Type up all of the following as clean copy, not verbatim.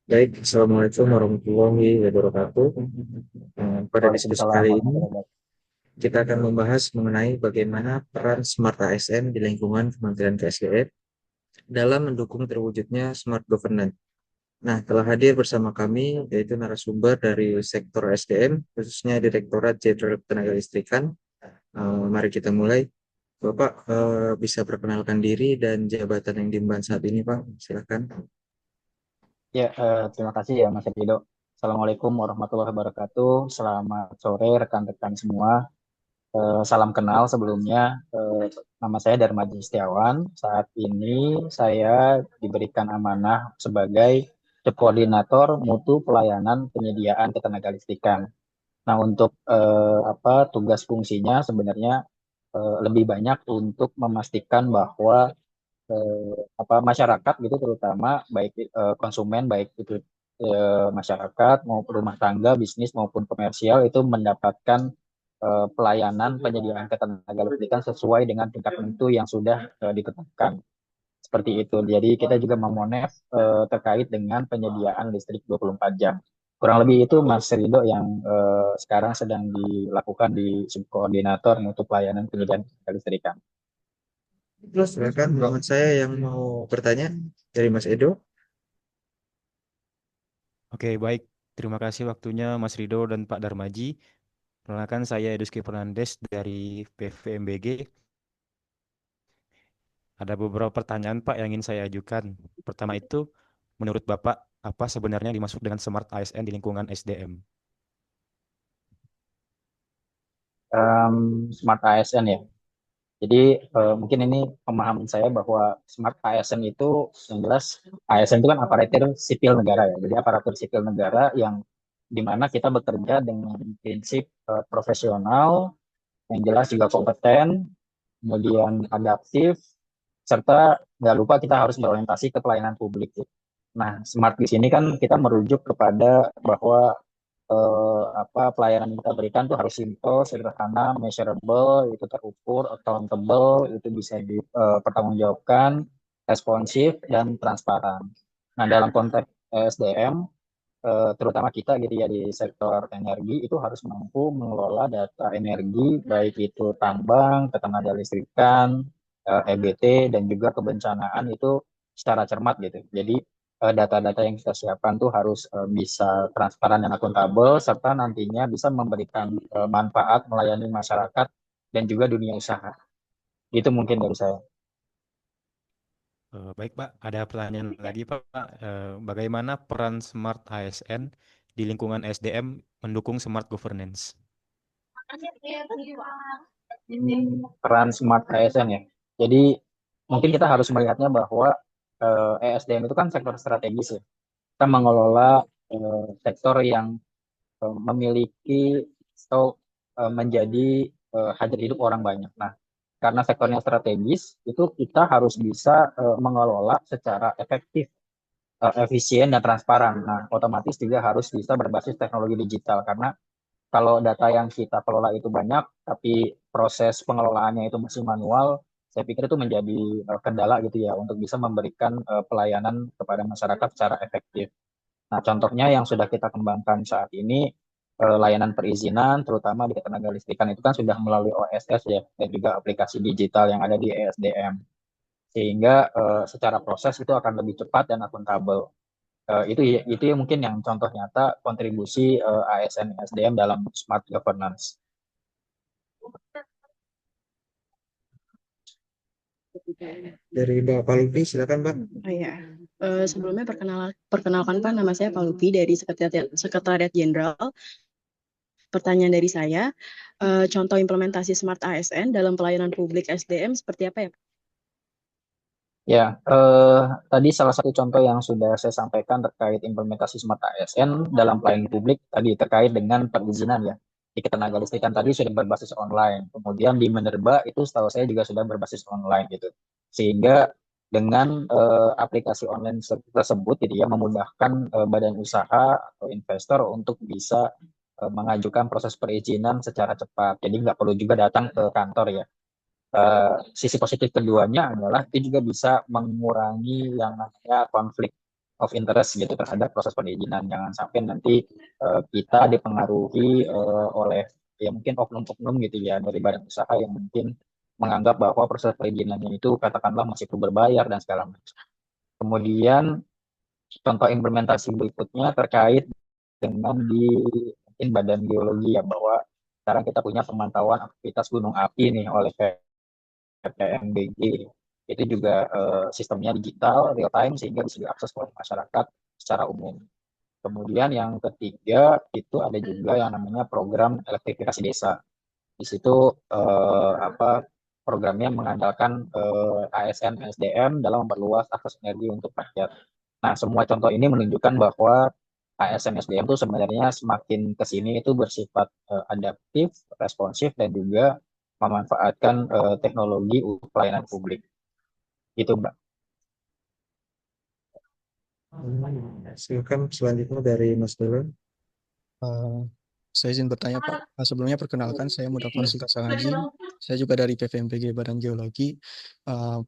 Baik, Assalamualaikum warahmatullahi wabarakatuh. Pada diskusi Waalaikumsalam kali ini, warahmatullahi wabarakatuh. kita akan membahas mengenai bagaimana peran Smart ASN di lingkungan Kementerian KSDM dalam mendukung terwujudnya Smart Governance. Nah, telah hadir bersama kami, yaitu narasumber dari sektor SDM, khususnya Direktorat Jenderal Tenaga Listrikan. Mari kita mulai. Bapak bisa perkenalkan diri dan jabatan yang diemban saat ini, Pak. Silakan. Ya, terima kasih ya Mas Rido. Assalamualaikum warahmatullahi wabarakatuh. Selamat sore rekan-rekan semua. Salam kenal sebelumnya. Nama saya Darmaji Setiawan. Saat ini saya diberikan amanah sebagai Koordinator Mutu Pelayanan Penyediaan Ketenaga Listrikan. Nah, untuk tugas fungsinya sebenarnya lebih banyak untuk memastikan bahwa masyarakat gitu terutama baik konsumen baik itu masyarakat maupun rumah tangga bisnis maupun komersial itu mendapatkan pelayanan penyediaan ketenaga listrikan sesuai dengan tingkat mutu yang sudah ditetapkan seperti itu. Jadi kita juga memonef terkait dengan penyediaan listrik 24 jam. Kurang lebih itu Mas Rido yang sekarang sedang dilakukan di subkoordinator untuk pelayanan penyediaan listrikan. Terus, silakan banget saya yang mau bertanya dari Mas Edo. Oke, baik. Terima kasih waktunya Mas Rido dan Pak Darmaji. Perkenalkan saya Eduski Fernandes dari PVMBG. Ada beberapa pertanyaan Pak yang ingin saya ajukan. Pertama itu, menurut Bapak, apa sebenarnya dimaksud dengan Smart ASN di lingkungan SDM? Smart ASN ya. Jadi mungkin ini pemahaman saya bahwa Smart ASN itu yang jelas ASN itu kan aparatur sipil negara ya. Jadi aparatur sipil negara yang di mana kita bekerja dengan prinsip profesional, yang jelas juga kompeten, kemudian adaptif, serta nggak lupa kita harus berorientasi ke pelayanan publik. Nah, smart di sini kan kita merujuk kepada bahwa pelayanan yang kita berikan tuh harus simple, sederhana, measurable, itu terukur, accountable, itu bisa dipertanggungjawabkan, responsif dan transparan. Nah, dalam konteks SDM, terutama kita gitu ya di sektor energi itu harus mampu mengelola data energi baik itu tambang, ketenaga listrikan, EBT dan juga kebencanaan itu secara cermat gitu. Jadi data-data yang kita siapkan tuh harus bisa transparan dan akuntabel serta nantinya bisa memberikan manfaat melayani masyarakat dan juga dunia usaha. Itu mungkin dari saya. Baik Pak, ada pertanyaan lagi Pak. Bagaimana peran Smart ASN di lingkungan SDM mendukung Smart Governance? Peran smart ASN ya. Jadi mungkin kita harus melihatnya bahwa ESDM itu kan sektor strategis ya. Kita mengelola sektor yang memiliki atau menjadi hajat hidup orang banyak. Nah, karena sektornya strategis, itu kita harus bisa mengelola secara efektif, efisien dan transparan. Nah, otomatis juga harus bisa berbasis teknologi digital karena kalau data yang kita kelola itu banyak, tapi proses pengelolaannya itu masih manual, saya pikir itu menjadi kendala gitu ya untuk bisa memberikan pelayanan kepada masyarakat secara efektif. Nah, contohnya yang sudah kita kembangkan saat ini, layanan perizinan, terutama di ketenaga listrikan itu kan sudah melalui OSS ya, dan juga aplikasi digital yang ada di ESDM. Sehingga secara proses itu akan lebih cepat dan akuntabel. Itu ya mungkin yang contoh nyata kontribusi ASN SDM dalam smart governance. Dari Bapak Lutfi, silakan Pak. Oh iya. Sebelumnya perkenalkan Pak, nama saya Pak Lupi dari Sekretariat Jenderal. Pertanyaan dari saya, contoh implementasi Smart ASN dalam pelayanan publik SDM seperti apa ya Pak? Ya, tadi salah satu contoh yang sudah saya sampaikan terkait implementasi smart ASN dalam pelayanan publik tadi terkait dengan perizinan ya. Di ketenaga listrikan tadi sudah berbasis online. Kemudian di Minerba itu setahu saya juga sudah berbasis online gitu. Sehingga dengan aplikasi online tersebut gitu ya memudahkan badan usaha atau investor untuk bisa mengajukan proses perizinan secara cepat. Jadi nggak perlu juga datang ke kantor ya. Sisi positif keduanya adalah itu juga bisa mengurangi yang namanya konflik of interest gitu terhadap proses perizinan. Jangan sampai nanti kita dipengaruhi oleh ya mungkin oknum-oknum gitu ya dari badan usaha yang mungkin menganggap bahwa proses perizinannya itu katakanlah masih perlu berbayar dan segala macam. Kemudian contoh implementasi berikutnya terkait dengan di mungkin badan geologi ya bahwa sekarang kita punya pemantauan aktivitas gunung api nih oleh PPMBG. Itu juga sistemnya digital real time sehingga bisa diakses oleh masyarakat secara umum. Kemudian yang ketiga itu ada juga yang namanya program elektrifikasi desa. Di situ programnya mengandalkan ASN SDM dalam memperluas akses energi untuk rakyat. Nah, semua contoh ini menunjukkan bahwa ASN SDM itu sebenarnya semakin ke sini itu bersifat adaptif, responsif, dan juga memanfaatkan teknologi untuk pelayanan publik. Itu, Mbak. Silakan selanjutnya dari Mas Dulun. Eh, saya izin bertanya Pak. Sebelumnya perkenalkan saya Mudafar Siltasangaji. Saya juga dari PVMPG Badan Geologi.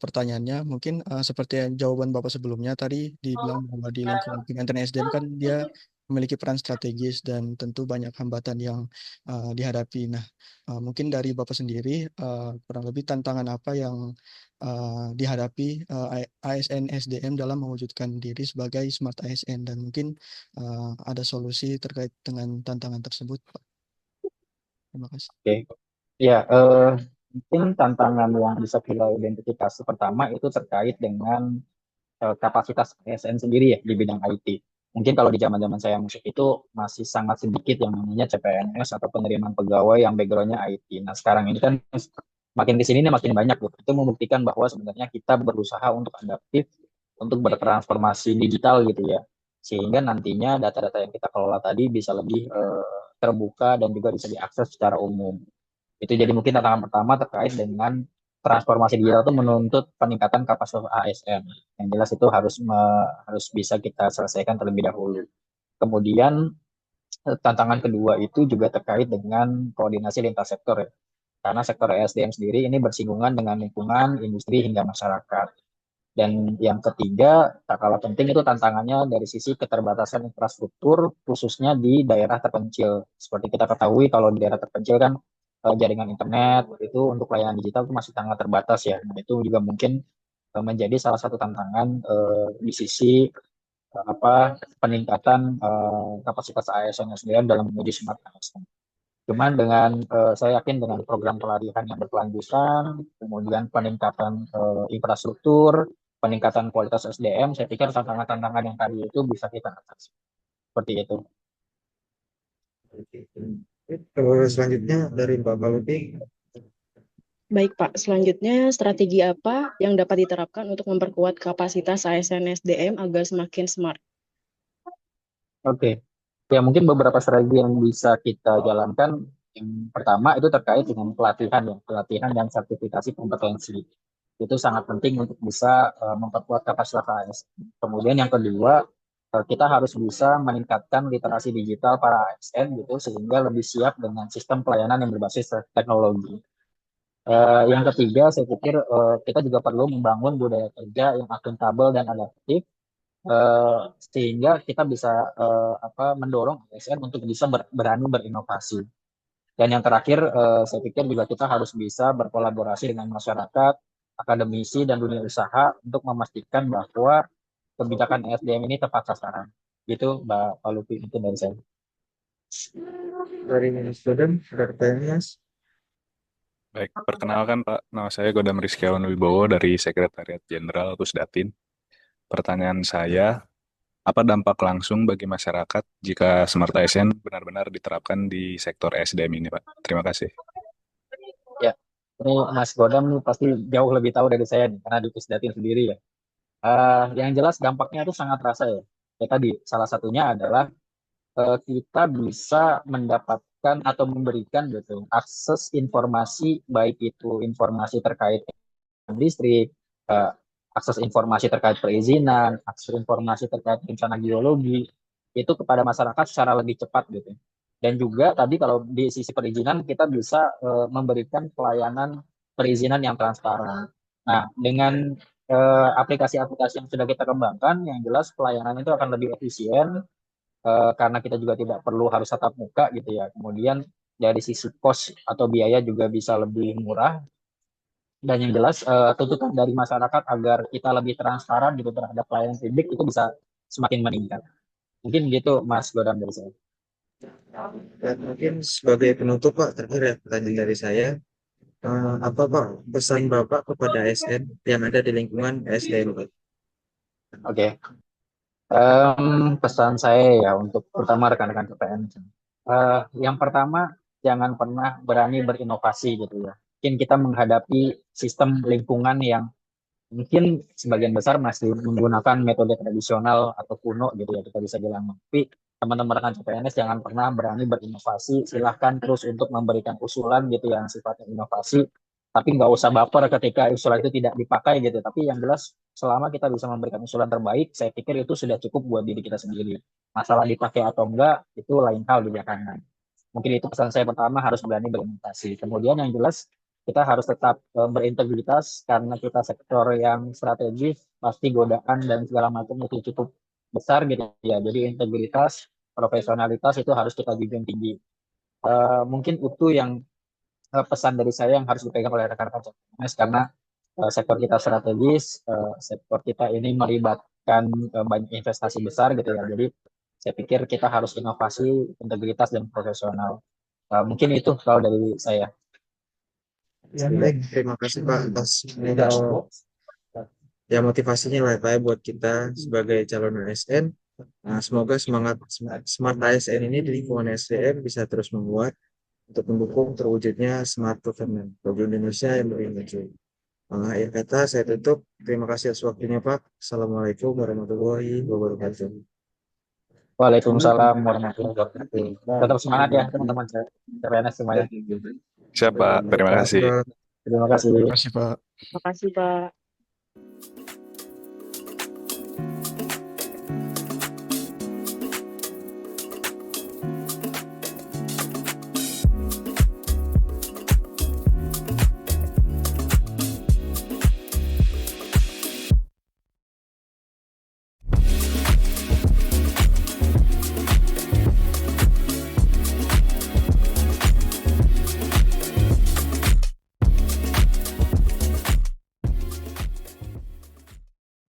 Pertanyaannya mungkin seperti yang jawaban Bapak sebelumnya tadi dibilang bahwa di lingkungan Kementerian SDM kan dia memiliki peran strategis dan tentu banyak hambatan yang dihadapi. Nah, mungkin dari Bapak sendiri kurang lebih tantangan apa yang dihadapi ASN SDM dalam mewujudkan diri sebagai smart ASN dan mungkin ada solusi terkait dengan tantangan tersebut, Pak. Terima kasih. Oke. Ya, mungkin tantangan yang bisa kita identifikasi pertama itu terkait dengan kapasitas ASN sendiri ya di bidang IT. Mungkin kalau di zaman-zaman saya masuk itu masih sangat sedikit yang namanya CPNS atau penerimaan pegawai yang backgroundnya IT. Nah sekarang ini kan makin di sini makin banyak loh. Itu membuktikan bahwa sebenarnya kita berusaha untuk adaptif, untuk bertransformasi digital gitu ya. Sehingga nantinya data-data yang kita kelola tadi bisa lebih terbuka dan juga bisa diakses secara umum. Itu jadi mungkin tantangan pertama terkait dengan transformasi digital itu menuntut peningkatan kapasitas ASN. Yang jelas itu harus bisa kita selesaikan terlebih dahulu. Kemudian tantangan kedua itu juga terkait dengan koordinasi lintas sektor ya. Karena sektor ESDM sendiri ini bersinggungan dengan lingkungan, industri hingga masyarakat. Dan yang ketiga, tak kalah penting itu tantangannya dari sisi keterbatasan infrastruktur, khususnya di daerah terpencil. Seperti kita ketahui, kalau di daerah terpencil kan jaringan internet itu untuk layanan digital itu masih sangat terbatas ya. Nah, itu juga mungkin menjadi salah satu tantangan di sisi peningkatan kapasitas ASN SDM dalam menuju smart ASN. Cuman dengan saya yakin dengan program pelatihan yang berkelanjutan, kemudian peningkatan infrastruktur, peningkatan kualitas SDM, saya pikir tantangan-tantangan yang tadi itu bisa kita atasi. Seperti itu. Kalau selanjutnya dari Mbak Palupi. Baik Pak, selanjutnya strategi apa yang dapat diterapkan untuk memperkuat kapasitas ASN SDM agar semakin smart? Oke. Ya mungkin beberapa strategi yang bisa kita jalankan. Yang pertama itu terkait dengan pelatihan ya, pelatihan dan sertifikasi kompetensi. Itu sangat penting untuk bisa memperkuat kapasitas ASN. Kemudian yang kedua, kita harus bisa meningkatkan literasi digital para ASN gitu sehingga lebih siap dengan sistem pelayanan yang berbasis teknologi. Yang ketiga, saya pikir kita juga perlu membangun budaya kerja yang akuntabel dan adaptif sehingga kita bisa mendorong ASN untuk bisa berani berinovasi. Dan yang terakhir, saya pikir juga kita harus bisa berkolaborasi dengan masyarakat, akademisi, dan dunia usaha untuk memastikan bahwa kebijakan SDM ini tepat sasaran. Gitu, Mbak Palupi, itu dari saya. Dari Mas Dodem, ada pertanyaan, Mas? Baik, perkenalkan Pak, nama saya Godam Rizkiawan Wibowo dari Sekretariat Jenderal Pusdatin. Pertanyaan saya, apa dampak langsung bagi masyarakat jika Smart ASN benar-benar diterapkan di sektor SDM ini, Pak? Terima kasih. Ya, ini Mas Godam nih pasti jauh lebih tahu dari saya nih, karena di Pusdatin sendiri ya. Yang jelas dampaknya itu sangat terasa ya. Ya tadi, salah satunya adalah kita bisa mendapatkan atau memberikan gitu akses informasi baik itu informasi terkait listrik, eh, akses informasi terkait perizinan, akses informasi terkait bencana geologi itu kepada masyarakat secara lebih cepat gitu. Dan juga tadi kalau di sisi perizinan kita bisa memberikan pelayanan perizinan yang transparan. Nah, dengan aplikasi-aplikasi yang sudah kita kembangkan, yang jelas pelayanan itu akan lebih efisien karena kita juga tidak perlu harus tatap muka gitu ya. Kemudian dari sisi cost atau biaya juga bisa lebih murah. Dan yang jelas tuntutan dari masyarakat agar kita lebih transparan gitu terhadap pelayanan publik itu bisa semakin meningkat. Mungkin gitu Mas Godam dari saya. Dan mungkin sebagai penutup Pak, terakhir ya pertanyaan dari saya, apa Pak pesan Bapak kepada ASN yang ada di lingkungan ASDM Pak? Oke. Pesan saya ya untuk pertama rekan-rekan PPN. Yang pertama, jangan pernah berani berinovasi gitu ya. Mungkin kita menghadapi sistem lingkungan yang mungkin sebagian besar masih menggunakan metode tradisional atau kuno gitu ya, kita bisa bilang. Tapi teman-teman rekan CPNS jangan pernah berani berinovasi. Silahkan terus untuk memberikan usulan gitu yang sifatnya inovasi. Tapi nggak usah baper ketika usulan itu tidak dipakai gitu. Tapi yang jelas selama kita bisa memberikan usulan terbaik, saya pikir itu sudah cukup buat diri kita sendiri. Masalah dipakai atau enggak, itu lain hal di belakangan. Mungkin itu pesan saya pertama, harus berani berinovasi. Kemudian yang jelas kita harus tetap berintegritas karena kita sektor yang strategis, pasti godaan dan segala macam itu cukup besar gitu ya. Jadi integritas, profesionalitas itu harus kita junjung tinggi. Mungkin itu yang pesan dari saya yang harus dipegang oleh rekan-rekan CPNS karena sektor kita strategis, sektor kita ini melibatkan banyak investasi besar gitu ya. Jadi saya pikir kita harus inovasi, integritas dan profesional. Mungkin itu kalau dari saya. Baik, terima kasih Pak atas ya motivasinya lah Pak ya buat kita sebagai calon ASN. Nah, semoga semangat Smart ASN ini di lingkungan SDM bisa terus menguat untuk mendukung terwujudnya smart government bagi Indonesia yang lebih maju. Akhir kata saya tutup. Terima kasih atas waktunya Pak. Assalamualaikum warahmatullahi wabarakatuh. Waalaikumsalam warahmatullahi wabarakatuh. Tetap semangat ya teman-teman CPNS semuanya. Siap Pak, terima kasih. Pak. Terima kasih. Terima kasih Pak. Terima kasih Pak.